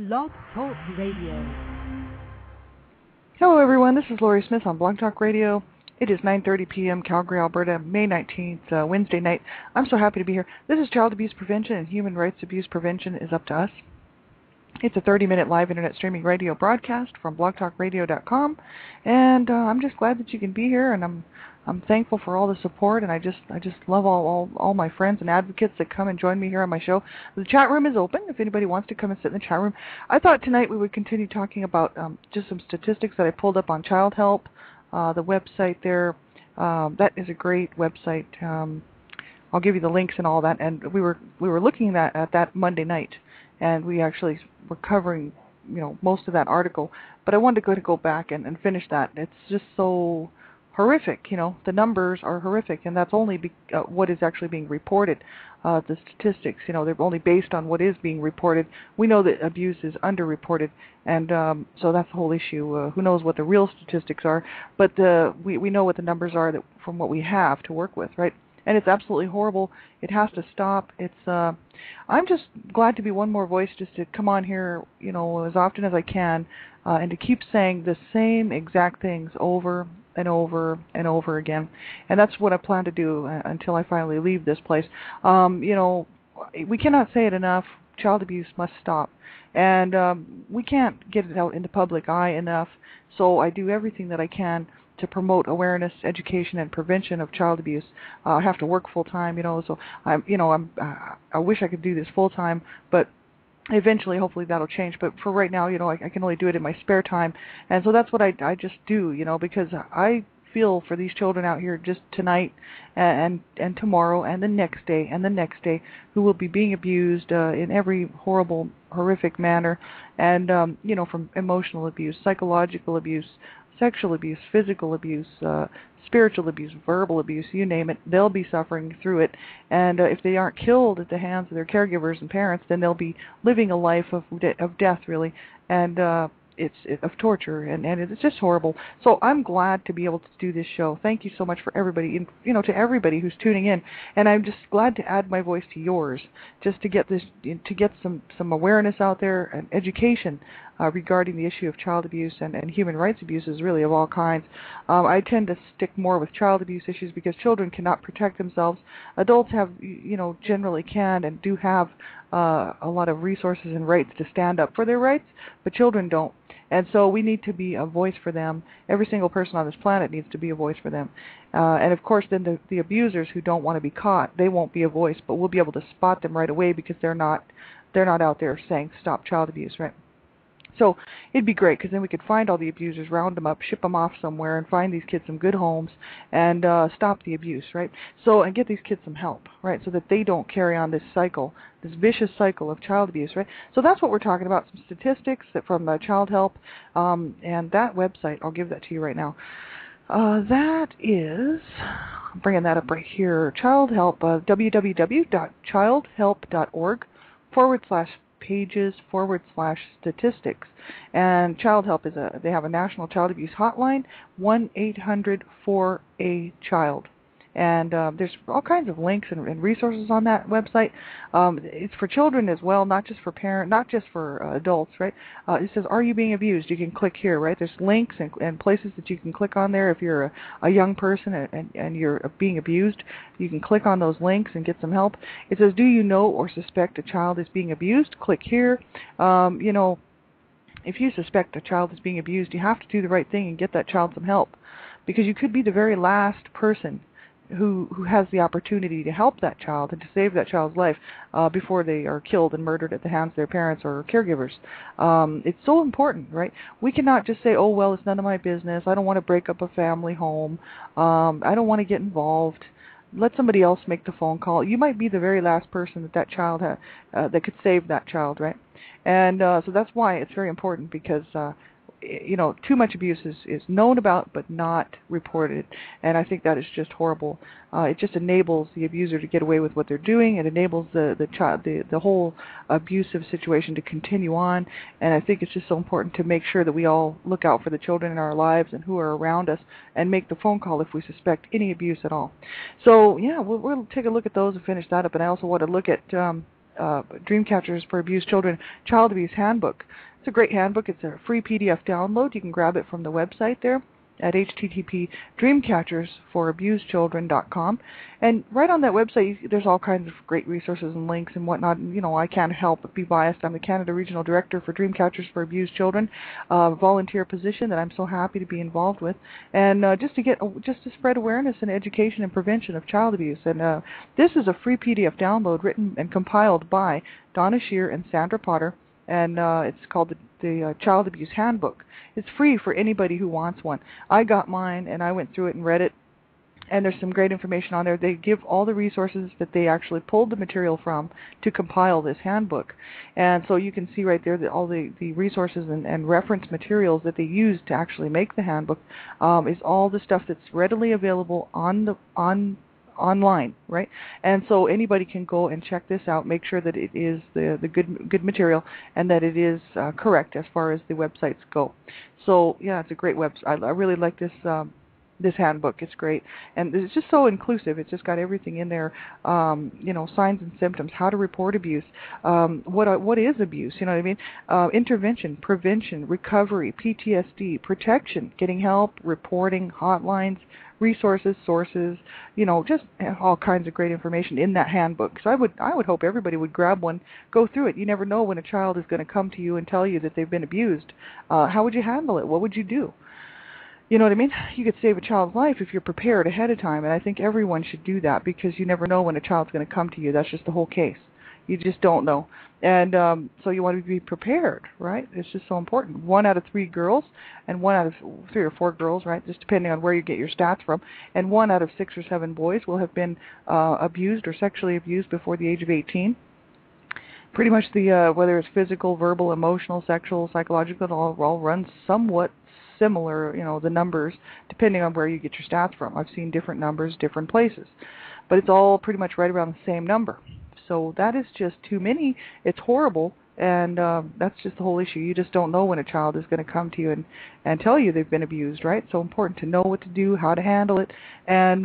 Blog Talk Radio. Hello everyone, this is Laurie Smith on Blog Talk Radio. It is 9:30 p.m. Calgary, Alberta, May 19th, Wednesday night. I'm so happy to be here. This is Child Abuse Prevention and Human Rights Abuse Prevention is Up to Us. It's a 30-minute live internet streaming radio broadcast from blogtalkradio.com, and I'm just glad that you can be here, and I'm thankful for all the support, and I just love all my friends and advocates that come and join me here on my show. The chat room is open if anybody wants to come and sit in the chat room. I thought tonight we would continue talking about just some statistics that I pulled up on Child Help, the website there. That is a great website. I'll give you the links and all that. And we were looking at that Monday night, and we actually were covering most of that article. But I wanted to go back and finish that. It's just so horrific. The numbers are horrific, and that's only what is actually being reported. The statistics, they're only based on what is being reported. We know that abuse is underreported, and so that's the whole issue. Who knows what the real statistics are? But we know what the numbers are from what we have to work with, right? And it's absolutely horrible. It has to stop. I'm just glad to be one more voice, just to come on here, as often as I can, and to keep saying the same exact things over and over and over again. And that's what I plan to do until I finally leave this place. We cannot say it enough. Child abuse must stop. And we can't get it out in the public eye enough. So I do everything that I can to promote awareness, education, and prevention of child abuse. I have to work full time, so I wish I could do this full time, but eventually, hopefully, that'll change. But for right now, I can only do it in my spare time, and so that's what I just do, because I feel for these children out here just tonight and tomorrow and the next day who will be being abused in every horrible, horrific manner, and from emotional abuse, psychological abuse, sexual abuse, physical abuse, spiritual abuse, verbal abuse, you name it, they'll be suffering through it. And if they aren't killed at the hands of their caregivers and parents, then they'll be living a life of death, really, and it's of torture, and it's just horrible. So I'm glad to be able to do this show. Thank you so much for everybody, to everybody who's tuning in, and I'm just glad to add my voice to yours, just to get some awareness out there and education regarding the issue of child abuse and human rights abuses, really, of all kinds. I tend to stick more with child abuse issues because children cannot protect themselves. Adults have, generally can and do have a lot of resources and rights to stand up for their rights, but children don't. And so we need to be a voice for them. Every single person on this planet needs to be a voice for them. And of course, then the abusers who don't want to be caught, they won't be a voice, but we'll be able to spot them right away because they're not out there saying stop child abuse, right? So it'd be great because then we could find all the abusers, round them up, ship them off somewhere, and find these kids some good homes and stop the abuse, right? So, and get these kids some help, right, so that they don't carry on this cycle, this vicious cycle of child abuse, right? So that's what we're talking about, some statistics from Child Help, and that website, I'll give that to you right now. That is, I'm bringing that up right here, Child Help, www.childhelp.org/pages/statistics. And Child Help they have a national child abuse hotline, 1-800-4A-CHILD. And there's all kinds of links and resources on that website. It's for children as well, not just for adults, right? It says, "Are you being abused?" You can click here, right? There's links and places that you can click on there. If you're a young person and you're being abused, you can click on those links and get some help. It says, "Do you know or suspect a child is being abused?" Click here. If you suspect a child is being abused, you have to do the right thing and get that child some help, because you could be the very last person who has the opportunity to help that child and to save that child's life before they are killed and murdered at the hands of their parents or caregivers. It's so important, right? We cannot just say, "Oh, well, it's none of my business. I don't want to break up a family home. I don't want to get involved." Let somebody else make the phone call. You might be the very last person that child that could save that child, right? And so that's why it's very important, because too much abuse is known about but not reported, and I think that is just horrible. It just enables the abuser to get away with what they're doing. It enables the whole abusive situation to continue on, and I think it's just so important to make sure that we all look out for the children in our lives and who are around us, and make the phone call if we suspect any abuse at all. So yeah, we'll take a look at those and finish that up. And I also want to look at Dreamcatchers for Abused Children Child Abuse Handbook. It's a great handbook. It's a free PDF download. You can grab it from the website there at http://dreamcatchersforabusedchildren.com. And right on that website, there's all kinds of great resources and links and whatnot. And, you know, I can't help but be biased. I'm the Canada Regional Director for Dreamcatchers for Abused Children, a volunteer position that I'm so happy to be involved with. And just to spread awareness and education and prevention of child abuse. And this is a free PDF download written and compiled by Donna Shear and Sandra Potter. And it's called the Child Abuse Handbook. It's free for anybody who wants one. I got mine, and I went through it and read it, and there's some great information on there. They give all the resources that they actually pulled the material from to compile this handbook. And so you can see right there that all the resources and reference materials that they used to actually make the handbook is all the stuff that's readily available online, right? And so anybody can go and check this out, make sure that it is the good material and that it is correct as far as the websites go. So yeah, it's a great website. I really like this this handbook. It's great, and it's just so inclusive. It's just got everything in there. You know, signs and symptoms, how to report abuse, what is abuse? You know what I mean? Intervention, prevention, recovery, PTSD, protection, getting help, reporting, hotlines, resources, sources, you know, just all kinds of great information in that handbook. So I would hope everybody would grab one, go through it. You never know when a child is going to come to you and tell you that they've been abused. How would you handle it? What would you do? You know what I mean? You could save a child's life if you're prepared ahead of time, and I think everyone should do that because you never know when a child's going to come to you. That's just the whole case. You just don't know. And so you want to be prepared, right? It's just so important. 1 out of 3 girls and 1 out of 3 or 4 girls, right, just depending on where you get your stats from, and 1 out of 6 or 7 boys will have been abused or sexually abused before the age of 18. Pretty much the whether it's physical, verbal, emotional, sexual, psychological, it all runs somewhat similar, you know, the numbers, depending on where you get your stats from. I've seen different numbers, different places. But it's all pretty much right around the same number. So that is just too many. It's horrible, and that's just the whole issue. You just don't know when a child is going to come to you and tell you they've been abused, right? So important to know what to do, how to handle it, and,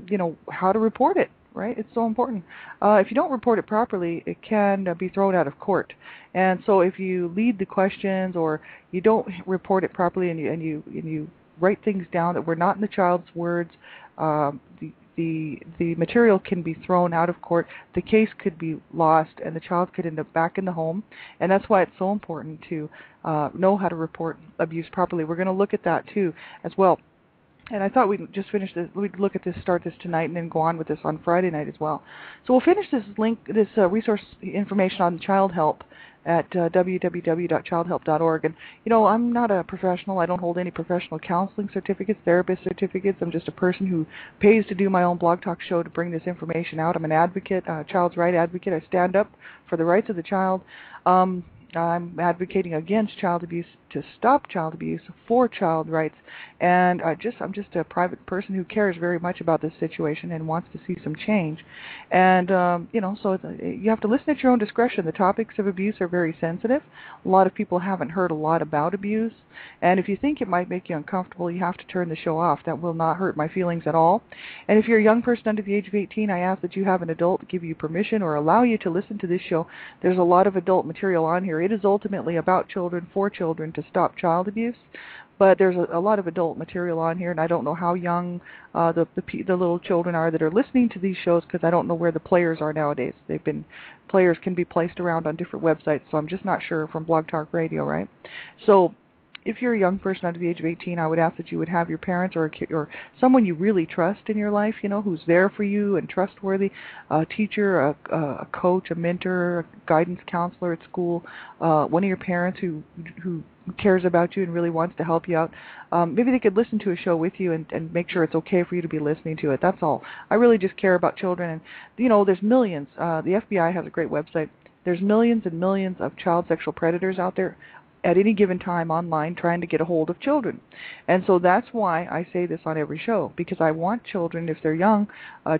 you know, how to report it, right? It's so important. If you don't report it properly, it can be thrown out of court. And so if you lead the questions or you don't report it properly and you write things down that were not in the child's words, the material can be thrown out of court, the case could be lost, and the child could end up back in the home. And that's why it's so important to know how to report abuse properly. We're going to look at that too as well. And I thought we'd just finish this. We'd look at this, start this tonight, and then go on with this on Friday night as well. So we'll finish this resource information on child help at www.childhelp.org. And, you know, I'm not a professional. I don't hold any professional counseling certificates, therapist certificates. I'm just a person who pays to do my own blog talk show to bring this information out. I'm an advocate, a child's right advocate. I stand up for the rights of the child. I'm advocating against child abuse, to stop child abuse, for child rights, and I'm just a private person who cares very much about this situation and wants to see some change. And you know, so you have to listen at your own discretion. The topics of abuse are very sensitive. A lot of people haven't heard a lot about abuse, and if you think it might make you uncomfortable, you have to turn the show off. That will not hurt my feelings at all. And if you're a young person under the age of 18, I ask that you have an adult give you permission or allow you to listen to this show. There's a lot of adult material on here. It is ultimately about children, for children, to stop child abuse, but there's a lot of adult material on here, and I don't know how young the little children are that are listening to these shows, because I don't know where the players are nowadays. Players can be placed around on different websites, so I'm just not sure from Blog Talk Radio, right? So if you're a young person under the age of 18, I would ask that you would have your parents or someone you really trust in your life, you know, who's there for you and trustworthy, a teacher, a coach, a mentor, a guidance counselor at school, one of your parents who cares about you and really wants to help you out. Maybe they could listen to a show with you and make sure it's okay for you to be listening to it. That's all. I really just care about children. And, you know, there's millions. The FBI has a great website. There's millions and millions of child sexual predators out there at any given time online trying to get a hold of children. And so that's why I say this on every show, because I want children, if they're young,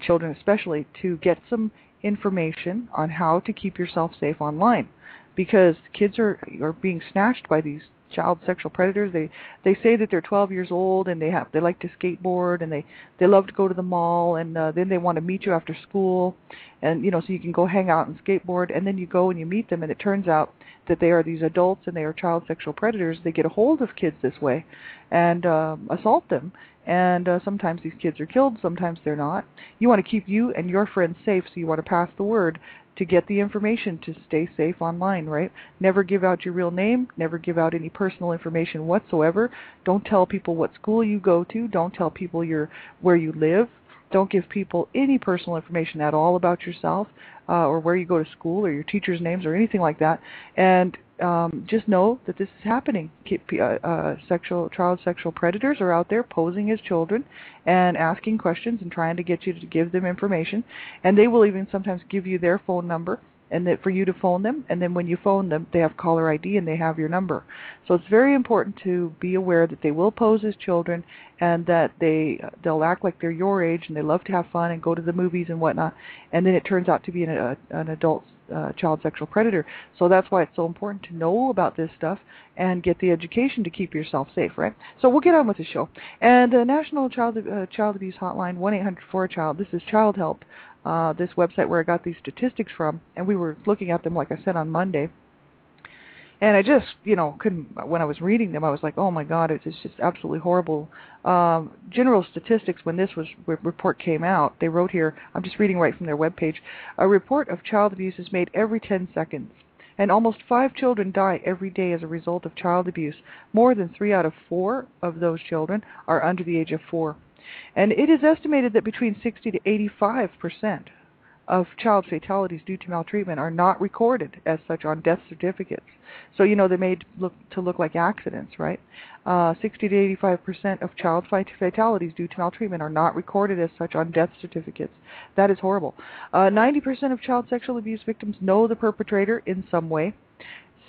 children especially, to get some information on how to keep yourself safe online, because kids are being snatched by these child sexual predators. They say that they're 12 years old and they like to skateboard and they love to go to the mall, and then they want to meet you after school, and so you can go hang out and skateboard, and then you go and you meet them, and it turns out that they are these adults and they are child sexual predators. They get a hold of kids this way and assault them, and sometimes these kids are killed, sometimes they're not. You want to keep you and your friends safe, so you want to pass the word to get the information to stay safe online, right? Never give out your real name. Never give out any personal information whatsoever. Don't tell people what school you go to. Don't tell people where you live. Don't give people any personal information at all about yourself or where you go to school or your teachers' names or anything like that. And just know that this is happening. Child sexual predators are out there posing as children and asking questions and trying to get you to give them information. And they will even sometimes give you their phone number and that for you to phone them. And then when you phone them, they have caller ID and they have your number. So it's very important to be aware that they will pose as children and that they'll act like they're your age and they love to have fun and go to the movies and whatnot. And then it turns out to be an adult child sexual predator. So that's why it's so important to know about this stuff and get the education to keep yourself safe, right? So we'll get on with the show. And the National Child Abuse Hotline, 1-800-4CHILD. This is Child Help, this website where I got these statistics from, and we were looking at them, like I said, on Monday. And I just, couldn't, when I was reading them, I was like, oh my God, it's just absolutely horrible. General statistics, when this report came out, they wrote here, I'm just reading right from their webpage, a report of child abuse is made every 10 seconds. And almost 5 children die every day as a result of child abuse. More than 3 out of 4 of those children are under the age of 4. And it is estimated that between 60 to 85% of child fatalities due to maltreatment are not recorded as such on death certificates. So, they're made to look like accidents, right? 60 to 85% of child fatalities due to maltreatment are not recorded as such on death certificates. That is horrible. 90% of child sexual abuse victims know the perpetrator in some way.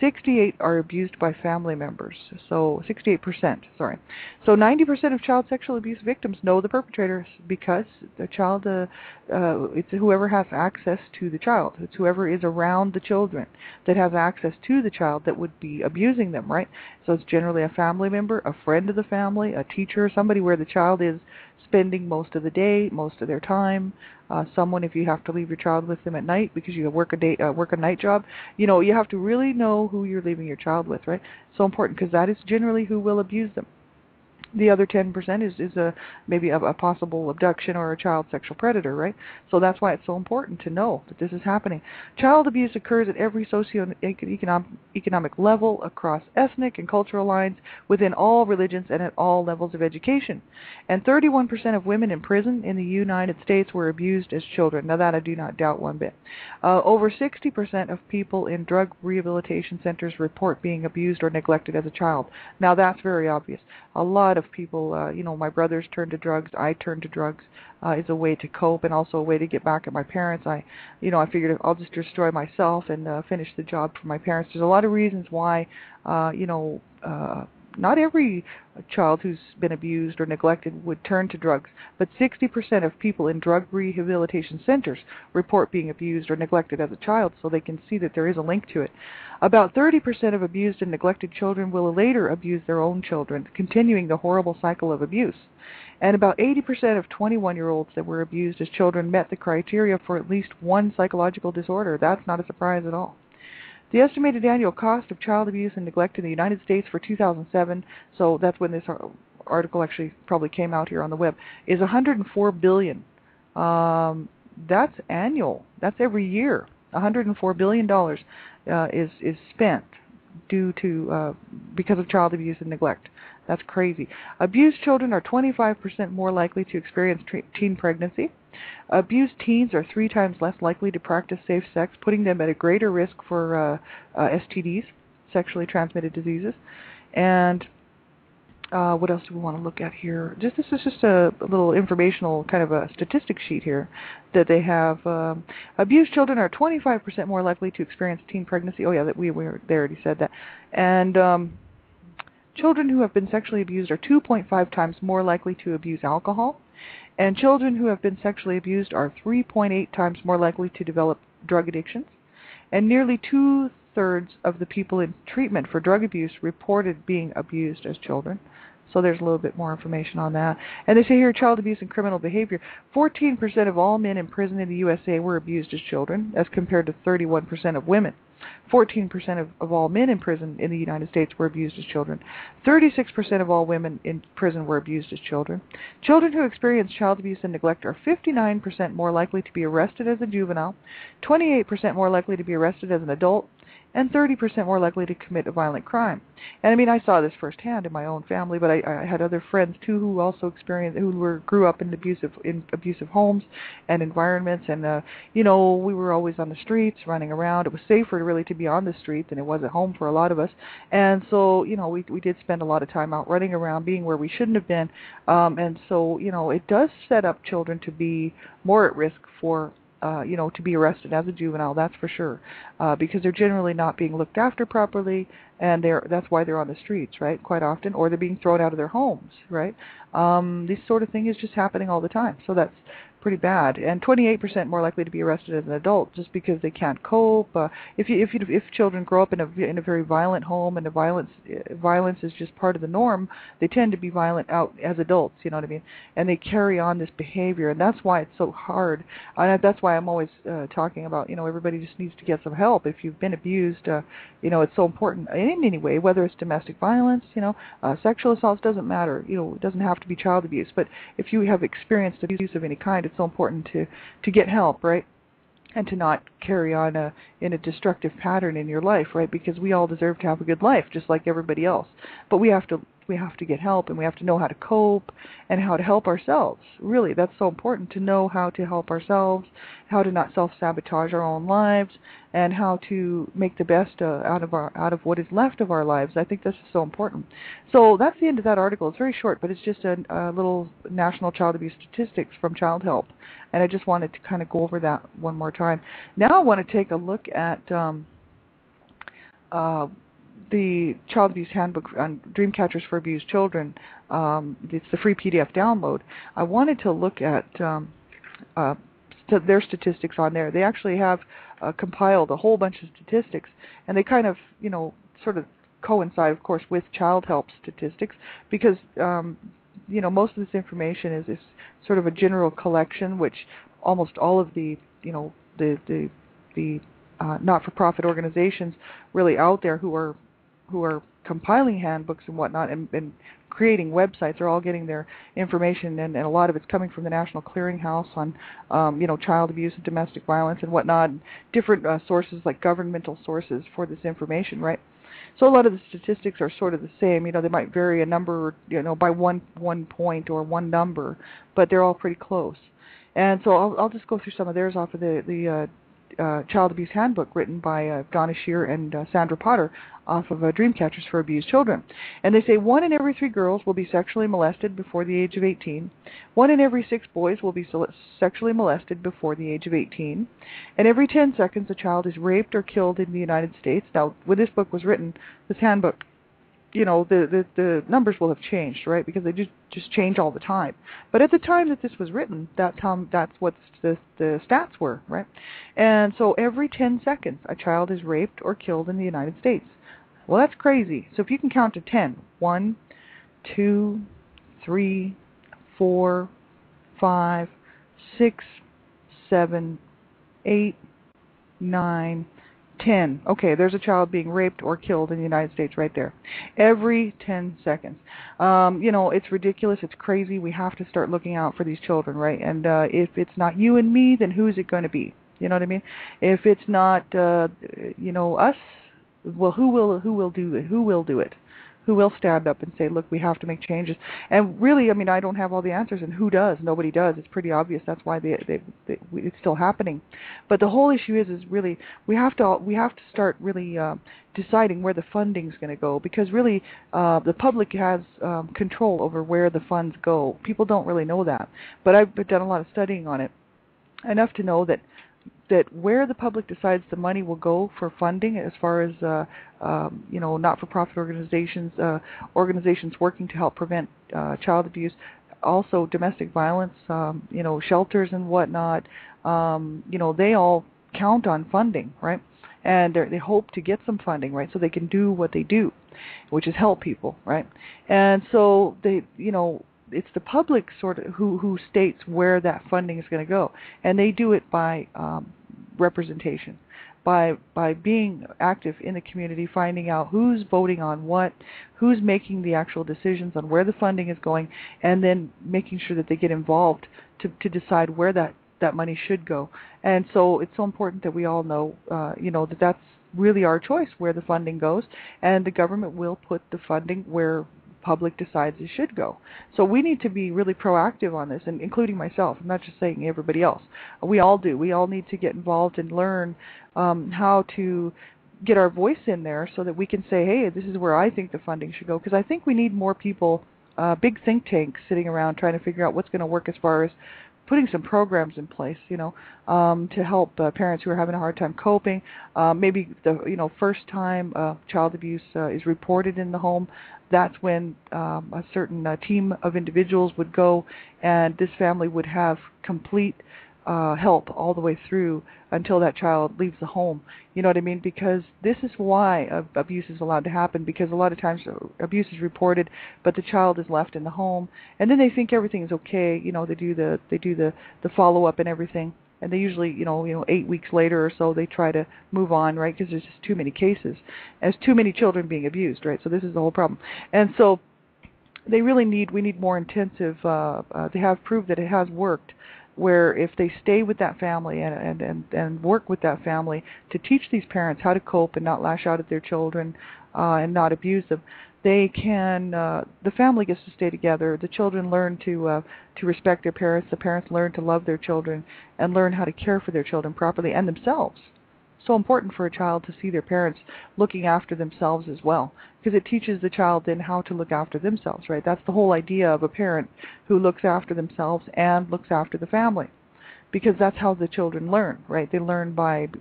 68 are abused by family members. So 68%, sorry. So 90% of child sexual abuse victims know the perpetrator because the child, it's whoever has access to the child. It's whoever is around the children that has access to the child that would be abusing them, right? So it's generally a family member, a friend of the family, a teacher, somebody where the child is spending most of the day, most of their time. Someone, if you have to leave your child with them at night because you work a night job, you have to really know who you're leaving your child with, right? So important, because that is generally who will abuse them. The other 10% is maybe a possible abduction or a child sexual predator, right? So that's why it's so important to know that this is happening. Child abuse occurs at every socioeconomic level, across ethnic and cultural lines, within all religions, and at all levels of education. And 31% of women in prison in the United States were abused as children. Now that I do not doubt one bit. Over 60% of people in drug rehabilitation centers report being abused or neglected as a child. Now that's very obvious. A lot of people, my brothers turned to drugs, I turned to drugs as a way to cope and also a way to get back at my parents. I figured I'll just destroy myself and finish the job for my parents. There's a lot of reasons why, not every child who's been abused or neglected would turn to drugs, but 60% of people in drug rehabilitation centers report being abused or neglected as a child, so they can see that there is a link to it. About 30% of abused and neglected children will later abuse their own children, continuing the horrible cycle of abuse. And about 80% of 21-year-olds that were abused as children met the criteria for at least one psychological disorder. That's not a surprise at all. The estimated annual cost of child abuse and neglect in the United States for 2007, so that's when this article actually probably came out here on the web, is $104 billion. That's annual. That's every year. $104 billion is spent because of child abuse and neglect. That's crazy. Abused children are 25% more likely to experience teen pregnancy. Abused teens are 3 times less likely to practice safe sex, putting them at a greater risk for STDs, sexually transmitted diseases. And what else do we want to look at here? This is just a little informational kind of a statistic sheet here that they have. Abused children are 25% more likely to experience teen pregnancy. Oh yeah, they already said that. And children who have been sexually abused are 2.5 times more likely to abuse alcohol. And children who have been sexually abused are 3.8 times more likely to develop drug addictions. And nearly 2 2/3 of the people in treatment for drug abuse reported being abused as children. So there's a little bit more information on that. And they say here, child abuse and criminal behavior. 14% of all men in prison in the USA were abused as children, as compared to 31% of women. 14% of all men in prison in the United States were abused as children. 36% of all women in prison were abused as children. Children who experience child abuse and neglect are 59% more likely to be arrested as a juvenile, 28% more likely to be arrested as an adult, and 30% more likely to commit a violent crime. And I mean, I saw this firsthand in my own family, but I had other friends too who also experienced, grew up in abusive homes and environments, and we were always on the streets, running around. It was safer really to be on the street than it was at home for a lot of us, and so we did spend a lot of time out running around, being where we shouldn't have been, and so it does set up children to be more at risk for to be arrested as a juvenile, that's for sure, because they're generally not being looked after properly, and that's why they're on the streets, right, quite often, or they're being thrown out of their homes, right? This sort of thing is just happening all the time, so that's pretty bad. And 28% more likely to be arrested as an adult just because they can't cope. If children grow up in a very violent home and the violence is just part of the norm, they tend to be violent out as adults. You know what I mean? And they carry on this behavior, and that's why it's so hard. And that's why I'm always talking about everybody just needs to get some help. If you've been abused, it's so important in any way, whether it's domestic violence, sexual assaults, doesn't matter. It doesn't have to be child abuse, but if you have experienced abuse of any kind, it's so important to get help, right? And to not carry on in a destructive pattern in your life, right? Because we all deserve to have a good life, just like everybody else. But we have to get help, and we have to know how to cope and how to help ourselves. Really, that's so important, to know how to help ourselves, how to not self-sabotage our own lives, and how to make the best out of what is left of our lives. I think this is so important. So that's the end of that article. It's very short, but it's just a little national child abuse statistics from Child Help, and I just wanted to kind of go over that one more time. Now I want to take a look at the Child Abuse Handbook on Dreamcatchers for Abused Children. It's the free PDF download. I wanted to look at their statistics on there. They actually have compiled a whole bunch of statistics, and they kind of, sort of coincide, of course, with Child Help statistics, because, most of this information is sort of a general collection, which almost all of the not-for-profit organizations really out there who are compiling handbooks and whatnot and creating websites are all getting their information, and a lot of it's coming from the National Clearinghouse on child abuse and domestic violence and whatnot, and different sources like governmental sources for this information, right? So a lot of the statistics are sort of the same. They might vary a number, by one point or one number, but they're all pretty close. And so I'll just go through some of theirs off of the Child Abuse Handbook written by Donna Shear and Sandra Potter off of Dreamcatchers for Abused Children. And they say 1 in every 3 girls will be sexually molested before the age of 18. 1 in every 6 boys will be sexually molested before the age of 18. And every 10 seconds a child is raped or killed in the United States. Now, when this book was written, this handbook, the numbers will have changed, right? Because they just change all the time. But at the time that this was written, that's what the stats were, right? And so every 10 seconds, a child is raped or killed in the United States. Well, that's crazy. So if you can count to 10, 1, 2, 3, 4, 5, 6, 7, 8, 9, 10. Okay, there's a child being raped or killed in the United States right there. Every 10 seconds. It's ridiculous. It's crazy. We have to start looking out for these children, right? And if it's not you and me, then who's it going to be? You know what I mean? If it's not, us, well, who will do it? Who will do it? Who will stand up and say, look, we have to make changes? And really, I don't have all the answers, and who does? Nobody does. It's pretty obvious. That's why it's still happening. But the whole issue is really we have to start really deciding where the funding's going to go, because really the public has control over where the funds go. People don't really know that, but I've done a lot of studying on it, enough to know that where the public decides the money will go for funding, as far as not-for-profit organizations working to help prevent child abuse, also domestic violence, shelters and whatnot, they all count on funding, right? and they hope to get some funding, right, so they can do what they do, which is help people, right? And so it's the public sort of who states where that funding is going to go, and they do it by representation, by being active in the community, finding out who's voting on what, who's making the actual decisions on where the funding is going, and then making sure that they get involved to decide where that money should go. And so it's so important that we all know, that that's really our choice where the funding goes, and the government will put the funding where public decides it should go. So we need to be really proactive on this, and including myself. I'm not just saying everybody else. We all do. We all need to get involved and learn how to get our voice in there so that we can say, hey, this is where I think the funding should go. Because I think we need more people, big think tanks sitting around trying to figure out what's going to work as far as putting some programs in place, to help parents who are having a hard time coping. Maybe the first time child abuse is reported in the home, that's when a certain team of individuals would go, and this family would have complete help all the way through until that child leaves the home. You know what I mean? Because this is why abuse is allowed to happen, because a lot of times abuse is reported, but the child is left in the home, and then they think everything is okay. They do the follow-up and everything, and they usually, 8 weeks later or so, they try to move on, right, because there's just too many cases. There's too many children being abused, right? So this is the whole problem. And so we need more intensive, they have proved that it has worked, where if they stay with that family and work with that family to teach these parents how to cope and not lash out at their children and not abuse them, they can, the family gets to stay together, the children learn to respect their parents, the parents learn to love their children and learn how to care for their children properly and themselves. So important for a child to see their parents looking after themselves as well, because it teaches the child then how to look after themselves, right? That's the whole idea of a parent who looks after themselves and looks after the family, because that's how the children learn, right? They learn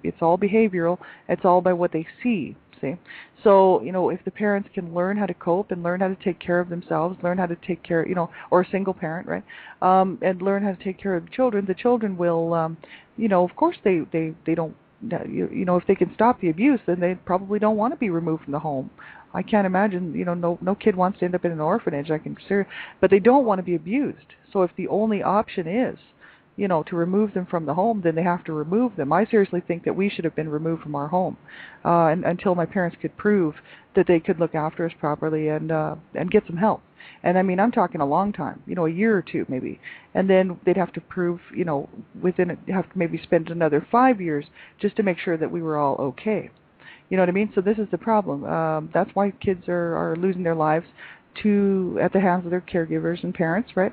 it's all behavioral, it's all by what they see. So, if the parents can learn how to cope and learn how to take care of themselves, learn how to take care, or a single parent, right, and learn how to take care of the children will, of course they don't, if they can stop the abuse, then they probably don't want to be removed from the home. I can't imagine, no kid wants to end up in an orphanage, but they don't want to be abused. So if the only option is, to remove them from the home, then they have to remove them. I seriously think that we should have been removed from our home until my parents could prove that they could look after us properly and get some help. And I mean, I'm talking a long time, a year or two maybe. And then they'd have to prove, within it, have to maybe spend another 5 years just to make sure that we were all okay. You know what I mean? So this is the problem. That's why kids are losing their lives at the hands of their caregivers and parents, right?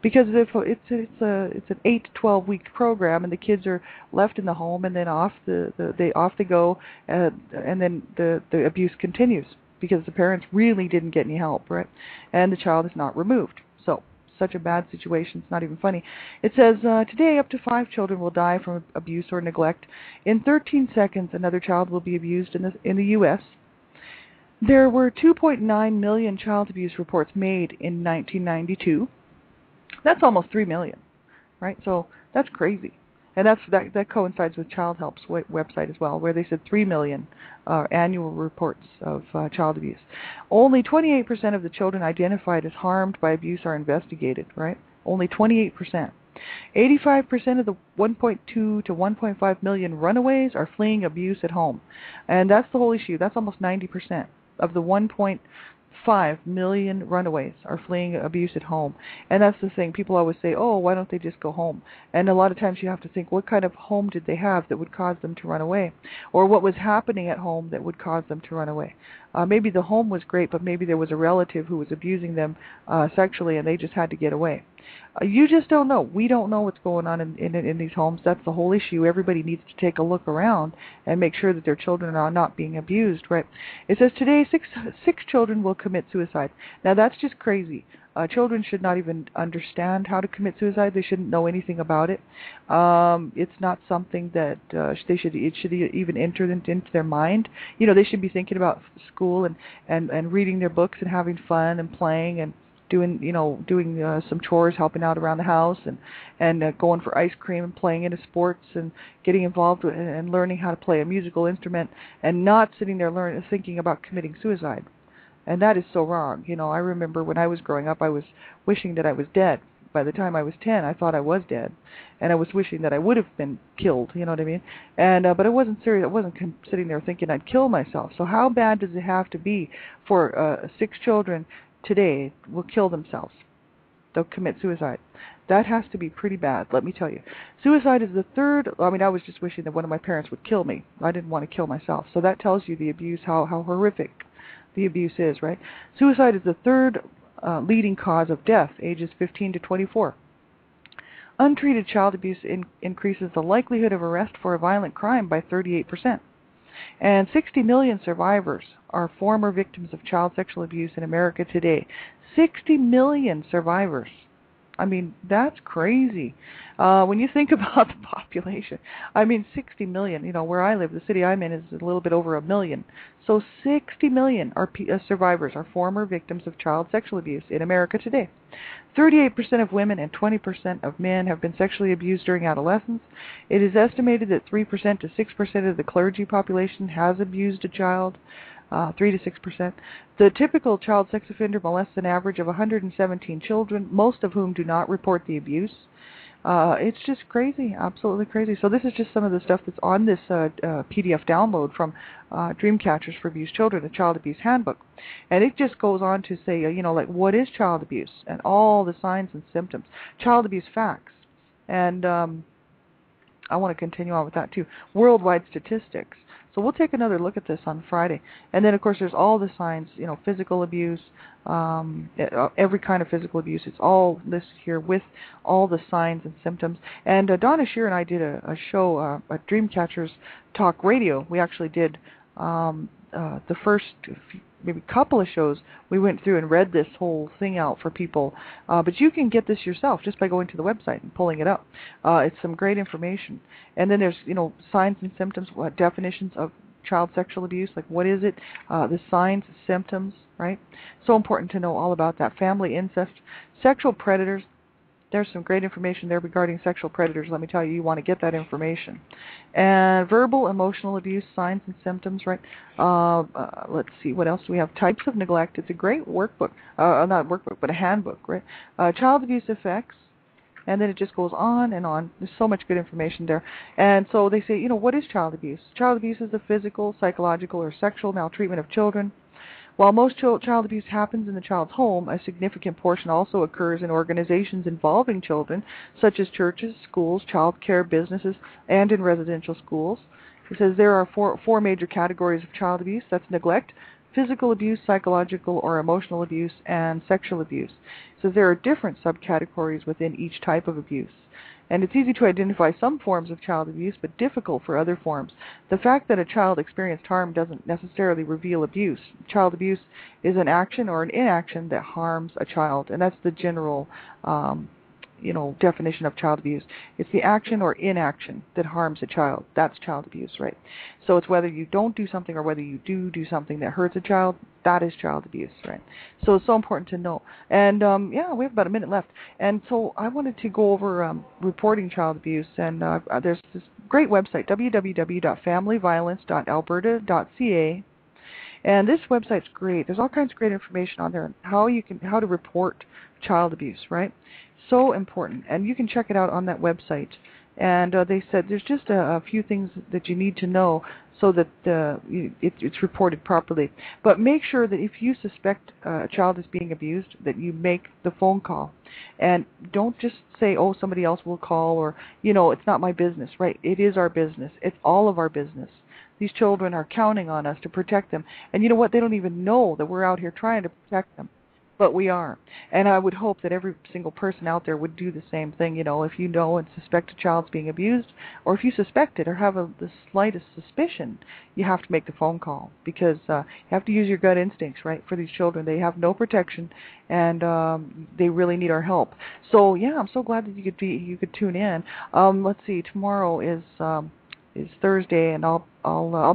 Because if it's an 8 to 12 week program, and the kids are left in the home, and then off they go, and then the abuse continues because the parents really didn't get any help, right? And the child is not removed. So such a bad situation. It's not even funny. It says today up to 5 children will die from abuse or neglect. In 13 seconds, another child will be abused in the U.S. There were 2.9 million child abuse reports made in 1992. That's almost 3 million, right? So that's crazy. And that coincides with Child Help's website as well, where they said 3 million annual reports of child abuse. Only 28% of the children identified as harmed by abuse are investigated, right? Only 28%. 85% of the 1.2 to 1.5 million runaways are fleeing abuse at home. And that's the whole issue. That's almost 90%. Of the 1.5 million runaways are fleeing abuse at home. And that's the thing. People always say, oh, why don't they just go home? And a lot of times you have to think, what kind of home did they have that would cause them to run away? Or what was happening at home that would cause them to run away? Maybe the home was great, but maybe there was a relative who was abusing them sexually, and they just had to get away. You just don't know. We don't know what's going on in these homes. That's the whole issue. Everybody needs to take a look around and make sure that their children are not being abused, right? It says today six children will commit suicide. Now that's just crazy. Children should not even understand how to commit suicide. They shouldn't know anything about it. It's not something that it should even enter into their mind. They should be thinking about school and reading their books and having fun and playing and doing some chores, helping out around the house, and going for ice cream and playing into sports and getting involved with, and learning how to play a musical instrument, and not sitting there thinking about committing suicide. And that is so wrong. I remember when I was growing up, I was wishing that I was dead. By the time I was 10, I thought I was dead, and I was wishing that I would have been killed. You know what I mean? And but I wasn't serious. I wasn't sitting there thinking I'd kill myself. So how bad does it have to be for 6 children today will kill themselves? They'll commit suicide. That has to be pretty bad, let me tell you. Suicide is the third. I mean, I was just wishing that one of my parents would kill me. I didn't want to kill myself. So that tells you the abuse, how horrific the abuse is, right? Suicide is the third leading cause of death, ages 15 to 24. Untreated child abuse increases the likelihood of arrest for a violent crime by 38%. And 60 million survivors are former victims of child sexual abuse in America today. 60 million survivors. I mean, that's crazy. When you think about the population, 60 million, where I live, the city I'm in is a little bit over 1 million. So 60 million are survivors, are former victims of child sexual abuse in America today. 38% of women and 20% of men have been sexually abused during adolescence. It is estimated that 3% to 6% of the clergy population has abused a child. 3 to 6%. The typical child sex offender molests an average of 117 children, most of whom do not report the abuse. It's just crazy, absolutely crazy. So this is just some of the stuff that's on this PDF download from Dream Catchers for Abused Children, a child abuse handbook. And it just goes on to say, like what is child abuse and all the signs and symptoms. Child abuse facts. And I want to continue on with that too. Worldwide statistics. So we'll take another look at this on Friday. And then, of course, there's all the signs, physical abuse, every kind of physical abuse. It's all listed here with all the signs and symptoms. And Donna Shear and I did a show at Dreamcatchers Talk Radio. We actually did the first maybe couple of shows. We went through and read this whole thing out for people. But you can get this yourself just by going to the website and pulling it up. It's some great information. And then there's, signs and symptoms, definitions of child sexual abuse, like what is it, the signs, symptoms, right? So important to know all about that. Family incest, sexual predators. There's some great information there regarding sexual predators. Let me tell you, you want to get that information. And verbal, emotional abuse, signs and symptoms, right? Let's see, what else do we have? Types of neglect. It's a great workbook, not workbook, but a handbook, right? Child abuse effects. And then it just goes on and on. There's so much good information there. And so they say, what is child abuse? Child abuse is the physical, psychological, or sexual maltreatment of children. While most child abuse happens in the child's home, a significant portion also occurs in organizations involving children, such as churches, schools, child care, businesses, and in residential schools. It says there are four major categories of child abuse. That's neglect, physical abuse, psychological or emotional abuse, and sexual abuse. So there are different subcategories within each type of abuse. And it's easy to identify some forms of child abuse, but difficult for other forms. The fact that a child experienced harm doesn't necessarily reveal abuse. Child abuse is an action or an inaction that harms a child, and that's the general definition of child abuse. It's the action or inaction that harms a child. That's child abuse, right? So it's whether you don't do something or whether you do something that hurts a child. That is child abuse, right? So it's so important to know. And we have about a minute left. And so I wanted to go over reporting child abuse. And there's this great website, www.familyviolence.alberta.ca. And this website's great. There's all kinds of great information on there on how to report child abuse, right? So important. And you can check it out on that website. And they said there's just a few things that you need to know so that it's reported properly. But make sure that if you suspect a child is being abused, that you make the phone call. And don't just say, oh, somebody else will call, or, it's not my business, right? It is our business. It's all of our business. These children are counting on us to protect them. And you know what? They don't even know that we're out here trying to protect them. But we are. And I would hope that every single person out there would do the same thing. If you know and suspect a child's being abused, or if you suspect it or have the slightest suspicion, you have to make the phone call, because you have to use your gut instincts, right, for these children. They have no protection, and they really need our help. So, yeah, I'm so glad that you could tune in. Let's see, tomorrow is Thursday, and I'll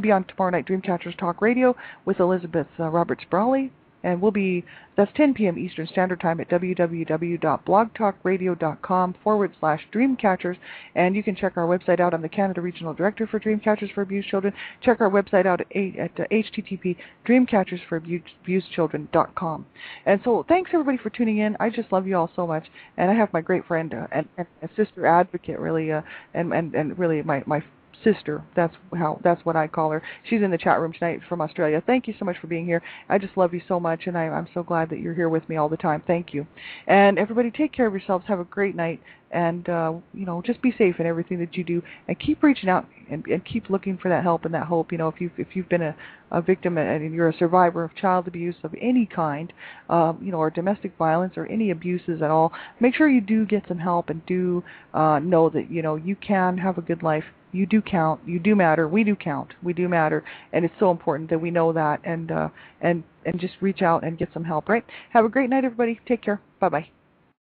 be on tomorrow night Dreamcatchers Talk Radio with Elizabeth Roberts-Brawley. And that's 10 p.m. Eastern Standard Time at www.blogtalkradio.com/Dreamcatchers. And you can check our website out. I'm the Canada Regional Director for Dreamcatchers for Abused Children. Check our website out at http://dreamcatchersforabusedchildren.com. And so thanks everybody for tuning in. I just love you all so much. And I have my great friend and sister advocate, really, and really my sister. That's what I call her. She's in the chat room tonight from Australia. Thank you so much for being here. I just love you so much, and I'm so glad that you're here with me all the time. Thank you. And everybody, take care of yourselves. Have a great night, and just be safe in everything that you do, and keep reaching out and keep looking for that help and that hope. If you've been a victim and you're a survivor of child abuse of any kind, or domestic violence or any abuses at all, make sure you do get some help and do know that you can have a good life. You do count. You do matter. We do count. We do matter, and it's so important that we know that and just reach out and get some help. Right? Have a great night, everybody. Take care. Bye bye.